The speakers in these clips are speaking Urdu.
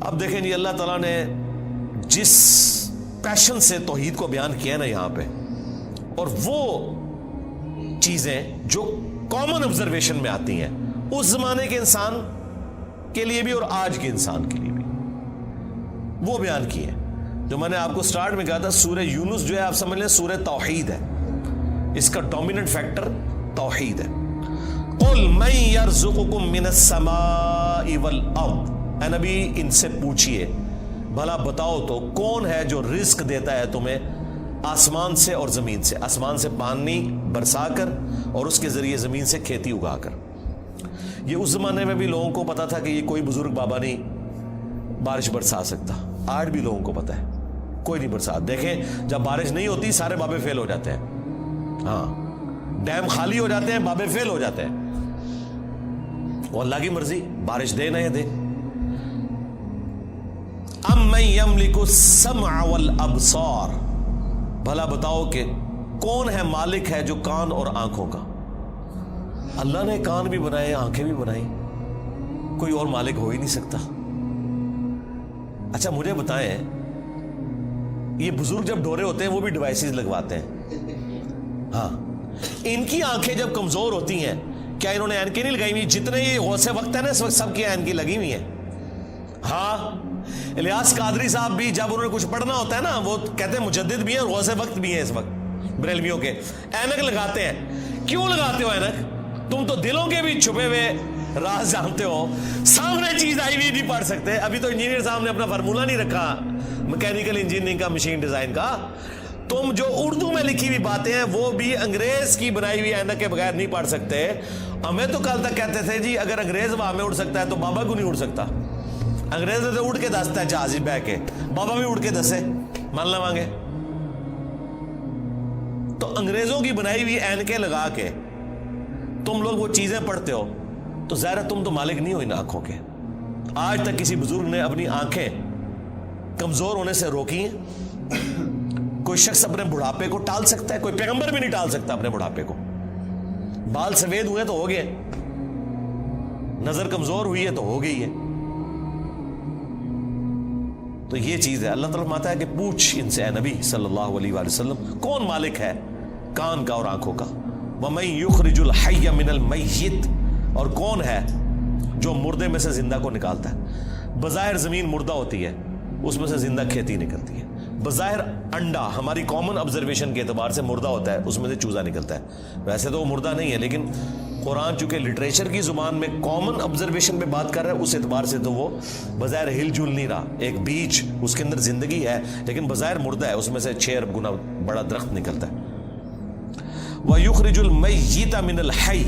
اب دیکھیں جی اللہ تعالیٰ نے جس پیشن سے توحید کو بیان کیا نا یہاں پہ، اور وہ چیزیں جو کامن آبزرویشن میں آتی ہیں اس زمانے کے انسان کے لیے بھی اور آج کے انسان کے لیے بھی، وہ بیان کی ہے. جو میں نے آپ کو سٹارٹ میں کہا تھا سورہ یونس جو ہے آپ سمجھ لیں سورہ توحید ہے، اس کا ڈومیننٹ فیکٹر توحید ہے. قل من یرزقکم من السماء والارض، اے نبی ان سے پوچھئے بھلا بتاؤ تو کون ہے جو رزق دیتا ہے تمہیں آسمان سے اور زمین سے، آسمان سے پانی برسا کر اور اس کے ذریعے زمین سے کھیتی اگا کر. یہ اس زمانے میں بھی لوگوں کو پتا تھا کہ یہ کوئی بزرگ بابا نہیں بارش برسا سکتا، آج بھی لوگوں کو پتا ہے کوئی نہیں برسا. دیکھیں جب بارش نہیں ہوتی سارے بابے فیل ہو جاتے ہیں، ہاں ڈیم خالی ہو جاتے ہیں، بابے فیل ہو جاتے ہیں. وہ اللہ کی مرضی بارش دے نہ دے. امن یملک السمع والابصار، بھلا بتاؤ کہ کون ہے مالک ہے جو کان اور آنکھوں کا. اللہ نے کان بھی بنائے آنکھیں بھی بنائی، کوئی اور مالک ہو ہی نہیں سکتا. اچھا مجھے بتائیں یہ بزرگ جب ڈورے ہوتے ہیں وہ بھی ڈیوائسز لگواتے ہیں، ہاں ان کی آنکھیں جب کمزور ہوتی ہیں کیا انہوں نے اینکیں نہیں لگائی ہوئی؟ جتنے یہ غوث وقت ہے نا اس وقت سب کی اینکیں لگی ہوئی ہیں. ہاں الیاس قادری صاحب بھی جب انہوں نے کچھ پڑھنا ہوتا ہے نا وہ کہتے ہیں مجدد بھی ہیں اور غوث وقت بھی ہیں اس وقت بریلویوں کے، اینک لگاتے ہیں. کیوں لگاتے ہو اینک؟ تم تو دلوں کے بھی چھپے ہوئے راز جانتے ہو، سامنے چیز آئی ہوئی نہیں پڑھ سکتے. ابھی تو انجینئر صاحب نے اپنا فارمولہ نہیں رکھا میکینیکل انجینئرنگ کا، مشین ڈیزائن کا. تم جو اردو میں لکھی ہوئی باتیں ہیں وہ بھی انگریز کی بنائی ہوئی اینک کے بغیر نہیں پڑھ سکتے. ہمیں تو کل تک کہتے تھے جی اگر انگریز ہوا میں اڑ سکتا ہے تو بابا کیوں نہیں اڑ سکتا؟ انگریز تو اڑ کے دستا ہے جہاز بہ کے، بابا بھی اڑ کے دسے مان لواں گے. تو انگریزوں کی بنائی ہوئی اینکیں لگا کے تم لوگ وہ چیزیں پڑھتے ہو تو ظاہر ہے تم تو مالک نہیں ہو ان آنکھوں کے. آج تک کسی بزرگ نے اپنی آنکھیں کمزور ہونے سے روکی ہیں؟ کوئی شخص اپنے بڑھاپے کو ٹال سکتا ہے؟ کوئی پیغمبر بھی نہیں ٹال سکتا اپنے بڑھاپے کو. بال سفید ہوئے تو ہو گئے، نظر کمزور ہوئی ہے تو ہو گئی ہے. تو یہ چیز ہے. اللہ تعالیٰ فرماتا ہے کہ پوچھ ان سے اے نبی صلی اللہ علیہ وآلہ وسلم کون مالک ہے کان کا اور آنکھوں کا. وَمَن يُخْرِجُ الْحَيَّ مِنَ الْمَيِّتِ، اور کون ہے جو مردے میں سے زندہ کو نکالتا ہے. بظاہر زمین مردہ ہوتی ہے اس میں سے زندہ کھیتی نکلتی ہے. بظاہر انڈا ہماری کامن آبزرویشن کے اعتبار سے مردہ ہوتا ہے، اس میں سے چوزا نکلتا ہے. ویسے تو وہ مردہ نہیں ہے لیکن قرآن چونکہ لٹریچر کی زبان میں کامن آبزرویشن پہ بات کر رہا ہے اس اعتبار سے تو وہ بظاہر ہل جل نہیں رہا. ایک بیج اس کے اندر زندگی ہے لیکن بظاہر مردہ ہے، اس میں سے 6 ارب گنا بڑا درخت نکلتا ہے. وَيُخْرِجُ الْمَيِّتَ مِنَ الْحَيِّ،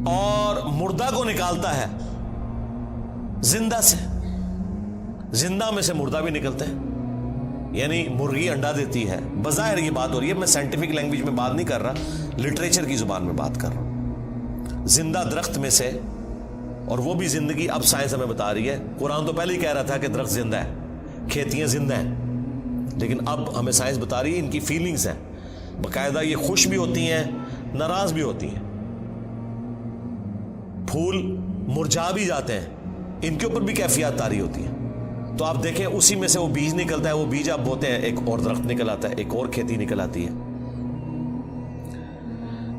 اور مردہ کو نکالتا ہے زندہ سے. زندہ میں سے مردہ بھی نکلتا ہے. یعنی مرغی انڈا دیتی ہے، بظاہر یہ بات ہو رہی ہے، میں سائنٹیفک لینگویج میں بات نہیں کر رہا، لٹریچر کی زبان میں بات کر رہا ہوں. زندہ درخت میں سے، اور وہ بھی زندگی اب سائنس ہمیں بتا رہی ہے. قرآن تو پہلے ہی کہہ رہا تھا کہ درخت زندہ ہے، کھیتیاں زندہ ہیں، لیکن اب ہمیں سائنس بتا رہی ہے ان کی فیلنگز ہیں. باقاعدہ یہ خوش بھی ہوتی ہیں ناراض بھی ہوتی ہیں. پھول مرجھا بھی جاتے ہیں، ان کے اوپر بھی کیفیات طاری ہوتی ہیں. تو آپ دیکھیں اسی میں سے وہ بیج نکلتا ہے، وہ بیج آپ بوتے ہیں ایک اور درخت نکل آتا ہے، ایک اور کھیتی نکل آتی ہے.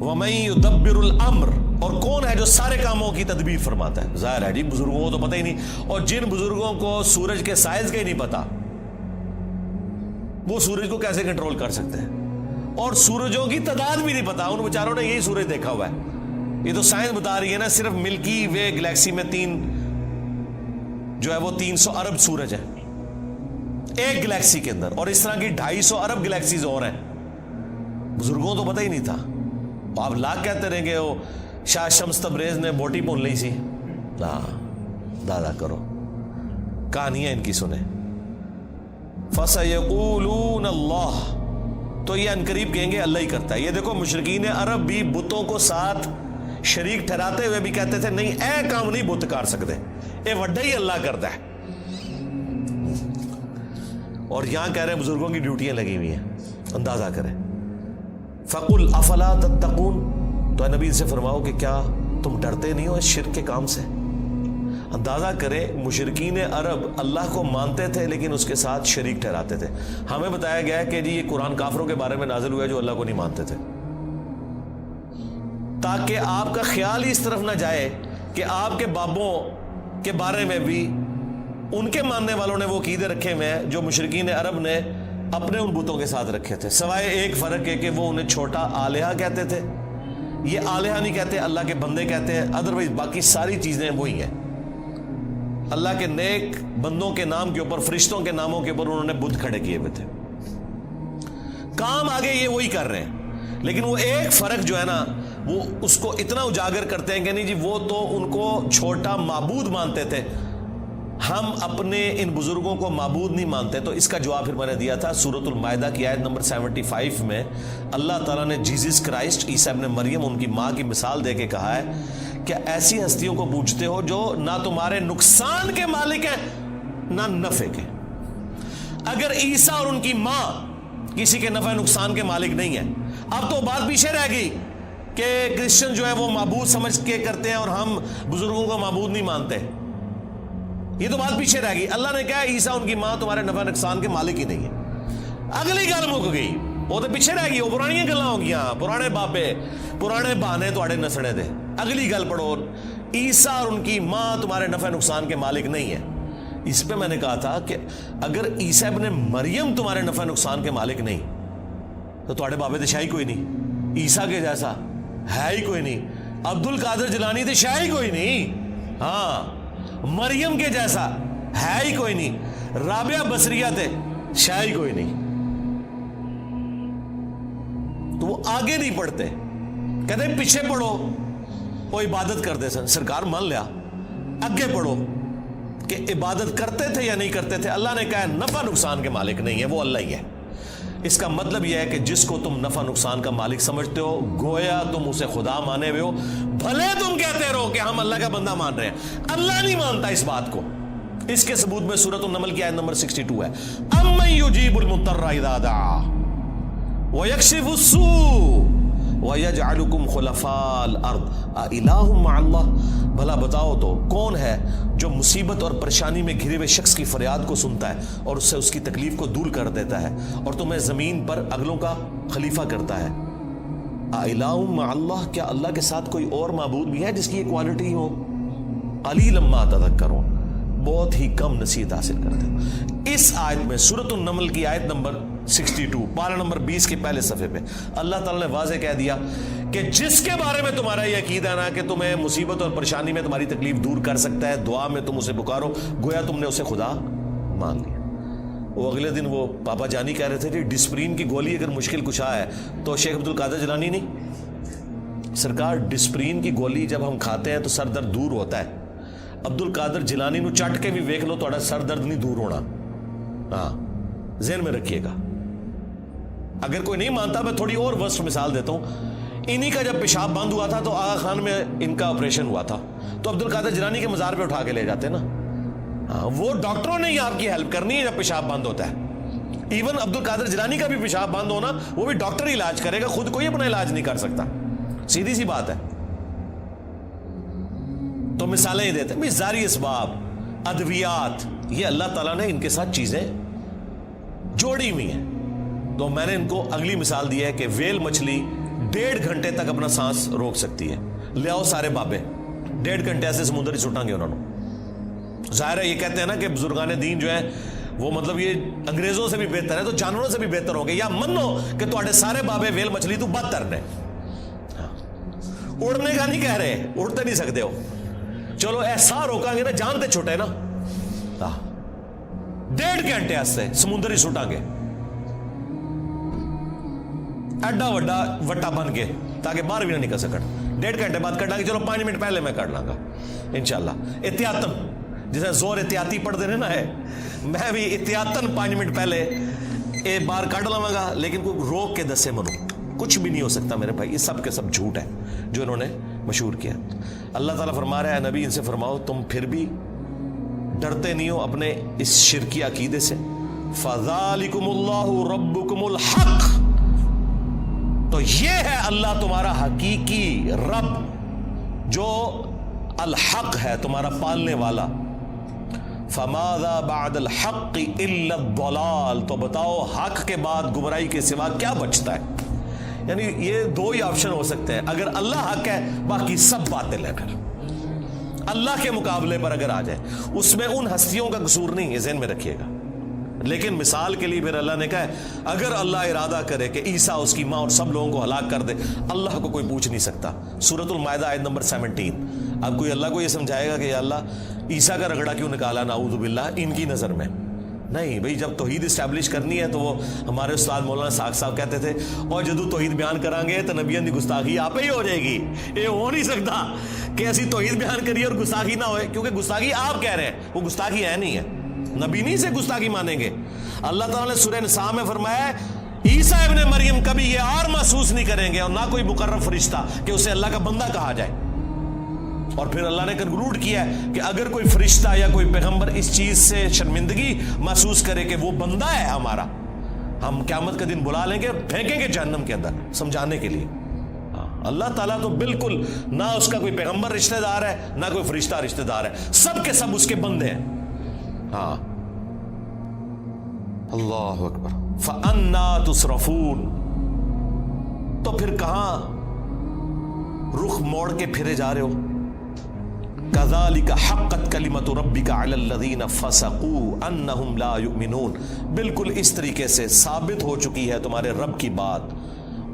وَمَن يُدَبِّرُ الْأَمْرَ، اور کون ہے جو سارے کاموں کی تدبیر فرماتا ہے. ظاہر ہے جی بزرگوں کو تو پتہ ہی نہیں، اور جن بزرگوں کو سورج کے سائز کا ہی نہیں پتا وہ سورج کو کیسے کنٹرول کر سکتے ہیں، اور سورجوں کی تعداد بھی نہیں پتا. ان بیچاروں نے یہی سورج دیکھا ہوا ہے. یہ تو سائنس بتا رہی ہے نا صرف ملکی وے گلیکسی میں جو ہے وہ 300 ارب سورج ہے ایک گلیکسی کے اندر، اور اس طرح کی 250 ارب گلیکسیز اور ہیں. بزرگوں تو پتہ ہی نہیں تھا. آپ لاکھ کہتے رہیں گے وہ شاہ شمس تبریز نے بوٹی بھون لی سی. دادا کرو کہانیاں ان کی سنیں. فَسَيَقُولُونَ اللَّهُ، تو یہ انقریب کہیں گے اللہ ہی کرتا ہے. یہ دیکھو مشرکین عرب بھی بتوں کو ساتھ شریک ٹھہراتے ہوئے بھی کہتے تھے نہیں اے کام نہیں بت کر سکتے، اے وڈا ہی اللہ کرتا ہے. اور یہاں کہہ رہے ہیں بزرگوں کی ڈیوٹیاں لگی ہوئی ہیں. اندازہ کریں. فَقُلْ أَفَلَا تَتَّقُونَ، تو اے نبی سے فرماؤ کہ کیا تم ڈرتے نہیں ہو اس شرک کے کام سے؟ اندازہ کریں مشرکین عرب اللہ کو مانتے تھے لیکن اس کے ساتھ شریک ٹھہراتے تھے. ہمیں بتایا گیا ہے کہ جی یہ قرآن کافروں کے بارے میں نازل ہوا ہے جو اللہ کو نہیں مانتے تھے، تاکہ آپ کا خیال ہی اس طرف نہ جائے کہ آپ کے بابوں کے بارے میں بھی ان کے ماننے والوں نے وہ عقیدے رکھے ہوئے ہیں جو مشرکین عرب نے اپنے ان بتوں کے ساتھ رکھے تھے، سوائے ایک فرق ہے کہ وہ انہیں چھوٹا آلیہ کہتے تھے. یہ آلیہ نہیں کہتے، اللہ کے بندے کہتے ہیں. ادروائز باقی ساری چیزیں وہی ہیں. اللہ کے نیک بندوں کے نام کے اوپر، فرشتوں کے ناموں کے اوپر انہوں نے بت کھڑے کیے ہوئے تھے. کام آگے یہ وہی کر رہے ہیں، لیکن وہ ایک فرق جو ہے نا وہ اس کو اتنا اجاگر کرتے ہیں کہ نہیں جی وہ تو ان کو چھوٹا معبود مانتے تھے، ہم اپنے ان بزرگوں کو معبود نہیں مانتے. تو اس کا جواب پھر میں نے دیا تھا سورۃ المائدہ کی آیت نمبر 75 میں. اللہ تعالیٰ نے جیزس کرائسٹ عیسیٰ ابن مریم ان کی ماں کی مثال دے کے کہا ہے کہ ایسی ہستیوں کو پوجتے ہو جو نہ تمہارے نقصان کے مالک ہیں نہ نفع کے. اگر عیسیٰ اور ان کی ماں کسی کے نفع نقصان کے مالک نہیں ہیں، اب تو بات پیچھے رہ گئی کہ کرسچن جو ہے وہ معبود سمجھ کے کرتے ہیں اور ہم بزرگوں کو معبود نہیں مانتے. یہ تو بات پیچھے رہ گئی. اللہ نے کہا عیسیٰ ان کی ماں تمہارے نفع نقصان کے مالک ہی نہیں ہے. اگلی گل مک گئی، وہ تو پیچھے رہ گئی، وہ پرانی گلاں ہو گیا، پرانے بابے پرانے بہانے تواڈے نسنے دے. اگلی گل پڑھو، عیسیٰ اور ان کی ماں تمہارے نفع نقصان کے مالک نہیں ہے. اس پہ میں نے کہا تھا کہ اگر عیسیٰ ابن مریم تمہارے نفع نقصان کے مالک نہیں تو تواڈے بابے تے شاہی کوئی نہیں، عیسیٰ کے جیسا ہے ہی کوئی نہیں، عبد القادر جیلانی تے شاہی کوئی نہیں، ہاں مریم کے جیسا ہے ہی کوئی نہیں، رابعہ بصریہ تے شاہی کوئی نہیں. تو وہ آگے نہیں پڑھتے، کہتے ہیں پیچھے پڑھو، وہ عبادت کرتے سن. سرکار مان لیا، آگے پڑھو کہ عبادت کرتے تھے یا نہیں کرتے تھے. اللہ نے کہا ہے نفع نقصان کے مالک نہیں ہے، وہ اللہ ہی ہے. اس کا مطلب یہ ہے کہ جس کو تم نفع نقصان کا مالک سمجھتے ہو گویا تم اسے خدا مانے ہوئے ہو، بھلے تم کہتے رہو کہ ہم اللہ کا بندہ مان رہے ہیں، اللہ نہیں مانتا اس بات کو. اس کے ثبوت میں سورۃ النمل کی آیت نمبر 62 ہے. امن یجیب المضطر اذا دعا ویکشف السوء وَيَجْعَلُكُمْ خُلَفَاءَ الْأَرْضِ أَإِلَٰهٌ مَّعَ اللَّهِ. بھلا بتاؤ تو کون ہے جو مصیبت اور پریشانی میں گھرے ہوئے شخص کی فریاد کو سنتا ہے اور اس سے اس کی تکلیف کو دور کر دیتا ہے اور تمہیں زمین پر اگلوں کا خلیفہ کرتا ہے. أَإِلَٰهٌ مَّعَ اللَّهِ، کیا اللہ کے ساتھ کوئی اور معبود بھی ہے جس کی یہ کوالٹی ہو؟ قَلِيلًا مَّا تَذَكَّرُونَ، بہت ہی کم نصیحت حاصل کرتے ہیں. اس آیت میں سورۃ النمل کی آیت نمبر 62 پارہ نمبر 20 کے پہلے صفحے پہ اللہ تعالیٰ نے واضح کہہ دیا کہ جس کے بارے میں تمہارا یہ عقیدہ ہے نا کہ تمہیں مصیبت اور پریشانی میں تمہاری تکلیف دور کر سکتا ہے، دعا میں تم اسے پکارو گویا تم نے اسے خدا مان لیا. وہ اگلے دن وہ پاپا جانی کہہ رہے تھے کہ ڈسپرین کی گولی اگر مشکل کشا ہے تو شیخ عبد القادر جیلانی نہیں. سرکار ڈسپرین کی گولی جب ہم کھاتے ہیں تو سر درد دور ہوتا ہے. عبد القادر جیلانی نو چٹ کے بھی ویکھ لو تھوڑا سر درد نہیں دور ہونا. ہاں ذہن میں رکھیے گا. اگر کوئی نہیں مانتا میں تھوڑی اور ورسٹ مثال دیتا ہوں. انہی کا جب پیشاب بند ہوا تھا تو آغا خان میں ان کا آپریشن ہوا تھا تو عبد القادر جیلانی کے مزار پہ اٹھا کے لے جاتے نا. ہاں وہ ڈاکٹروں نے ہی آپ کی ہیلپ کرنی ہے جب پیشاب بند ہوتا ہے. ایون عبد القادر جیلانی کا بھی پیشاب بند ہونا وہ بھی ڈاکٹر ہی علاج کرے گا، خود کوئی اپنا علاج نہیں کر سکتا. سیدھی سی بات ہے. تو مثالیں ہی دیتے ہیں ظاہری اسباب، ادویات، یہ اللہ تعالیٰ نے ان کے ساتھ چیزیں جوڑی ہوئی ہیں. تو میں نے ان کو اگلی مثال دی ہے کہ ویل مچھلی 1.5 گھنٹے تک اپنا سانس روک سکتی ہے. لے آؤ سارے بابے 1.5 گھنٹے ایسے سمندر ہی سٹاں گے انہوں نے. ظاہر ہے یہ کہتے ہیں نا کہ بزرگان دین جو ہیں وہ مطلب یہ انگریزوں سے بھی بہتر ہے تو جانوروں سے بھی بہتر ہوں گے، یا منو کہ تواڈے سارے بابے ویل مچھلی تو بدتر نے. اڑنے کا نہیں کہہ رہے، اڑتے نہیں سکتے ہو، چلو ایسا روکاں گے نا، جان تے چھوٹے نا. 1.5 گھنٹے ایسے سمندر ہی سٹاں گے ایڈا وڈا وٹا بن کے تاکہ باہر بھی نہ نکل سکن. 1.5 گھنٹے بعد کٹا گے، چلو 5 منٹ پہلے میں کر لاں گا انشاءاللہ احتیاطاً. جیسے زور احتیاطی پڑھ دے نا ہے، میں بھی احتیاطاً 5 منٹ پہلے ایک بار کٹ لواں گا، لیکن کوئی روک کے دسے منو کچھ بھی نہیں ہو سکتا میرے بھائی. یہ سب کے سب جھوٹ ہے جو انہوں نے مشہور کیا. اللہ تعالیٰ فرما رہا ہے نبی ان سے فرماؤ تم پھر بھی ڈرتے نہیں ہو اپنے اس شرکی عقیدے سے. فَذَلِكُمُ اللَّهُ رَبُّكُمُ الْحَقِّ، تو یہ ہے اللہ تمہارا حقیقی رب. جو الحق ہے تمہارا پالنے والا، فماذا بعد الحق الا الضلال، تو بتاؤ حق کے بعد گمراہی کے سوا کیا بچتا ہے؟ یعنی یہ دو ہی آپشن ہو سکتے ہیں، اگر اللہ حق ہے باقی سب باطل ہے، پھر اللہ کے مقابلے پر اگر آ جائے اس میں ان ہستیوں کا قصور نہیں ہے، ذہن میں رکھیے گا۔ لیکن مثال کے لیے پھر اللہ نے کہا ہے اگر اللہ ارادہ کرے کہ عیسیٰ اس کی ماں اور سب لوگوں کو ہلاک کر دے، اللہ کو کوئی پوچھ نہیں سکتا۔ سورۃ المائدہ آیت نمبر 17۔ اب کوئی اللہ کو یہ سمجھائے گا کہ یا اللہ عیسیٰ کا رگڑا کیوں نکالا نعوذ باللہ ان کی نظر میں؟ نہیں بھئی، جب توحید اسٹیبلش کرنی ہے تو وہ ہمارے استاد مولانا ساق صاحب کہتے تھے اور جدو توحید بیان کریں گے تو نبیوں کی گستاخی آپ ہی ہو جائے گی۔ یہ ہو نہیں سکتا کہ ایسی توحید بیان کریے اور گستاخی نہ ہوئے، کیونکہ گستاخی آپ کہہ رہے ہیں، وہ گستاخی ہے نہیں ہے، نبی نہیں سے گستاخی مانیں گے۔ اللہ تعالیٰ نے سورہ نساء میں فرمایا عیسیٰ ابن مریم کبھی یہ اور محسوس نہیں کریں گے اور نہ کوئی مقرب فرشتہ کہ اسے اللہ کا بندہ کہا جائے۔ اور پھر اللہ نے کنکلوڈ کیا ہے کہ اگر کوئی فرشتہ یا کوئی پیغمبر اس چیز سے شرمندگی محسوس کرے کہ وہ بندہ ہے ہمارا، ہم قیامت کا دن بلا لیں گے، پھینکیں گے جہنم کے اندر سمجھانے کے لیے۔ اللہ تعالیٰ تو بالکل نہ اس کا کوئی پیغمبر رشتہ دار ہے نہ کوئی فرشتہ رشتہ دار ہے، سب کے سب اس کے بندے ہیں۔ ہاں، اللہ اکبر۔ فَأَنَّا تُصْرَفُونَ، تو پھر کہاں رخ موڑ کے پھرے جا رہے ہو؟ كَذَلِكَ حَقَّتْ كَلِمَةُ رَبِّكَ عَلَى الَّذِينَ فَسَقُوا أَنَّهُمْ لَا يُؤْمِنُونَ، بالکل اس طریقے سے ثابت ہو چکی ہے تمہارے رب کی بات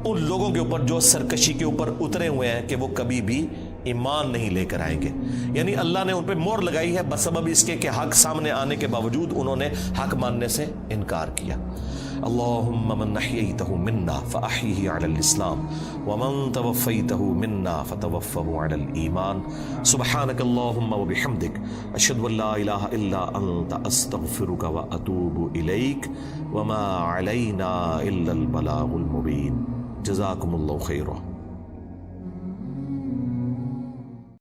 ان لوگوں کے اوپر جو سرکشی کے اوپر اترے ہوئے ہیں کہ وہ کبھی بھی ایمان نہیں لے کر آئیں گے۔ یعنی اللہ نے ان پہ مہر لگائی ہے بسبب اس کے کہ حق سامنے آنے کے باوجود انہوں نے حق ماننے سے انکار کیا۔ اللہم من احییتہ منا فاحیہ علی الاسلام ومن توفیتہ منا فتوفہ علی الایمان۔ سبحانک اللہم وبحمدک اشہد ان لا الہ الا انت استغفرک واتوب الیک وما علینا الا البلاغ المبین۔ جزاکم اللہ خیرہ۔